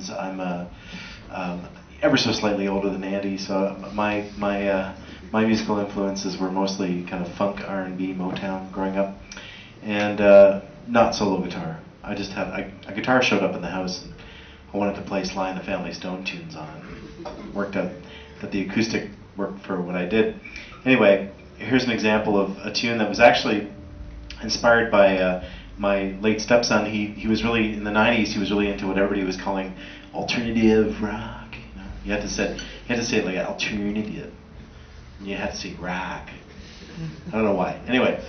tunes. I'm ever so slightly older than Andy, so my musical influences were mostly kind of funk, R&B, Motown growing up, and not solo guitar. I just had a guitar showed up in the house, and I wanted to play Sly and the Family Stone tunes on it. Worked out that the acoustic worked for what I did. Anyway, here's an example of a tune that was actually inspired by my late stepson. He was really, in the 90s, he was really into what everybody was calling alternative rock. You know? You had to say it like alternative. You had to say rock. I don't know why. Anyway,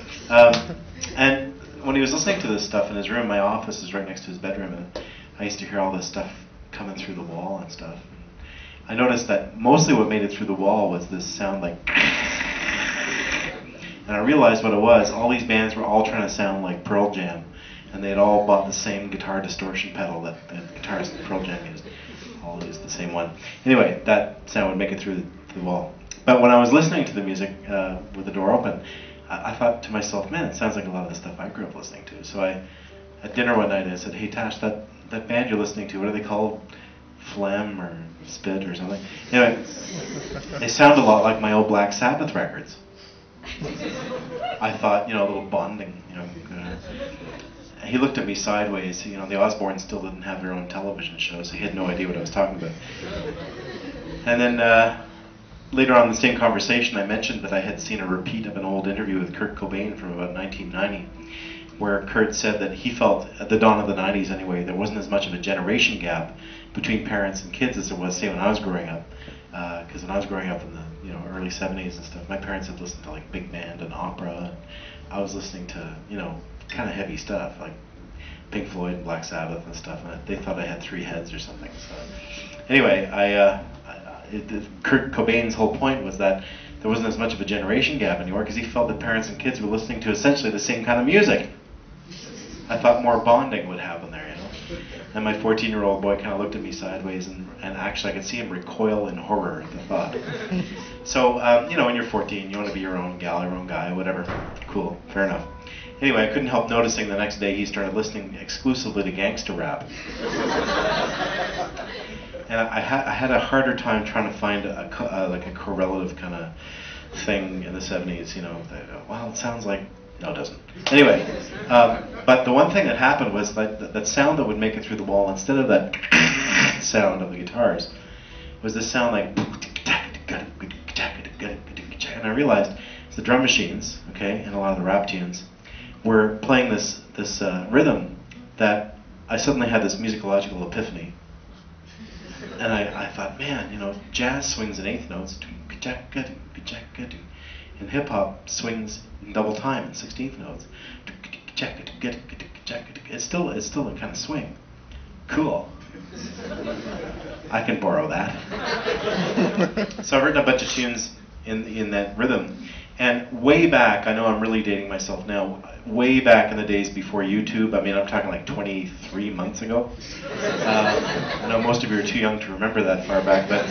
and when he was listening to this stuff in his room, my office is right next to his bedroom, and I used to hear all this stuff coming through the wall and stuff. I noticed that mostly what made it through the wall was this sound like, and I realized what it was. All these bands were all trying to sound like Pearl Jam, and they had all bought the same guitar distortion pedal that the guitarist in Pearl Jam used. All used the same one. Anyway, that sound would make it through the wall. But when I was listening to the music with the door open, I thought to myself, man, it sounds like a lot of the stuff I grew up listening to. So at dinner one night, I said, hey Tash, that band you're listening to, what are they called? Phlegm or Spit or something? Anyway, they sound a lot like my old Black Sabbath records. I thought, a little bonding, He looked at me sideways. The Osbournes still didn't have their own television show, so he had no idea what I was talking about. And then later on in the same conversation, I mentioned that I had seen a repeat of an old interview with Kurt Cobain from about 1990, where Kurt said that he felt, at the dawn of the 90s anyway, there wasn't as much of a generation gap between parents and kids as there was, say, when I was growing up. Because when I was growing up in the early 70s and stuff, my parents had listened to like big band and opera, and I was listening to kind of heavy stuff like Pink Floyd and Black Sabbath and stuff, and they thought I had 3 heads or something. So anyway, Kurt Cobain's whole point was that there wasn't as much of a generation gap anymore because he felt that parents and kids were listening to essentially the same kind of music. I thought more bonding would happen there, And my 14-year-old boy kind of looked at me sideways, and actually I could see him recoil in horror at the thought. So, when you're 14, you want to be your own gal, your own guy, whatever. Cool, fair enough. Anyway, I couldn't help noticing the next day he started listening exclusively to gangster rap. And I had a harder time trying to find a correlative kind of thing in the 70s, well, it sounds like, no, it doesn't. Anyway, but the one thing that happened was that sound that would make it through the wall, instead of that sound of the guitars, was this sound like, and I realized it's the drum machines, okay, and a lot of the rap tunes were playing this rhythm that I suddenly had this musicological epiphany. And I thought, man, jazz swings in eighth notes, and hip hop swings in double time in 16th notes. It's still a kind of swing. Cool. I can borrow that. So I've written a bunch of tunes in that rhythm. And way back, I know I'm really dating myself now, way back in the days before YouTube, I'm talking like 23 months ago. I know most of you are too young to remember that far back, but,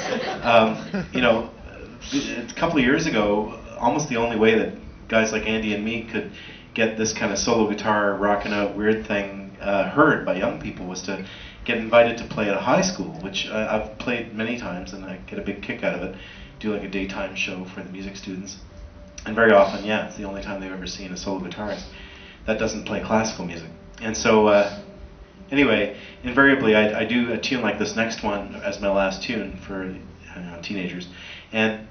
a couple of years ago, almost the only way that guys like Andy and me could get this kind of solo guitar rocking out weird thing heard by young people was to get invited to play at a high school, which I've played many times and I get a big kick out of it. Do like a daytime show for the music students. And very often, it's the only time they've ever seen a solo guitarist that doesn't play classical music. And so, anyway, invariably I do a tune like this next one as my last tune for teenagers. And,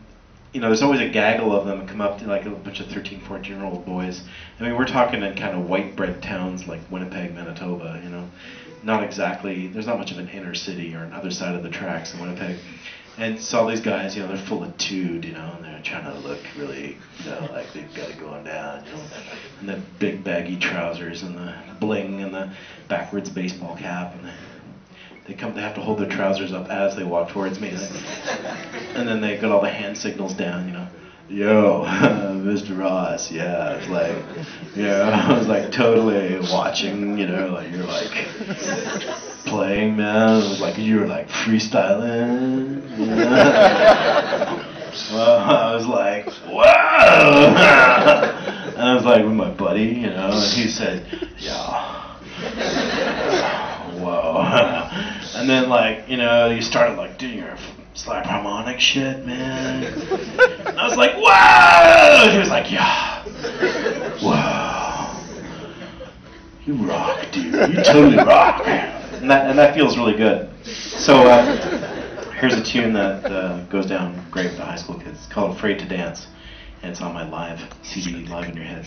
there's always a gaggle of them come up to like a bunch of 13, 14-year-old boys. We're talking in kind of white bread towns like Winnipeg, Manitoba, Not exactly, there's not much of an inner city or an other side of the tracks in Winnipeg. And so all these guys, they're full of tude, and they're trying to look really, like they've got it going down, And the big baggy trousers and the bling and the backwards baseball cap, and they have to hold their trousers up as they walk towards me. And then they got all the hand signals down, Yo, Mr. Ross, it's like, I was like totally watching, like you're like playing, man. It was like you were like freestyling, Well, I was like, whoa! And I was like with my buddy, and he said, yeah. Whoa. And And then, like, you know, you started, like, doing your slap harmonic shit, man. And I was like, whoa! And he was like, yeah. Wow. You rock, dude. You totally rock. And that feels really good. So, here's a tune that goes down great with the high school kids. It's called Afraid to Dance. And it's on my live CD, Live in Your Head.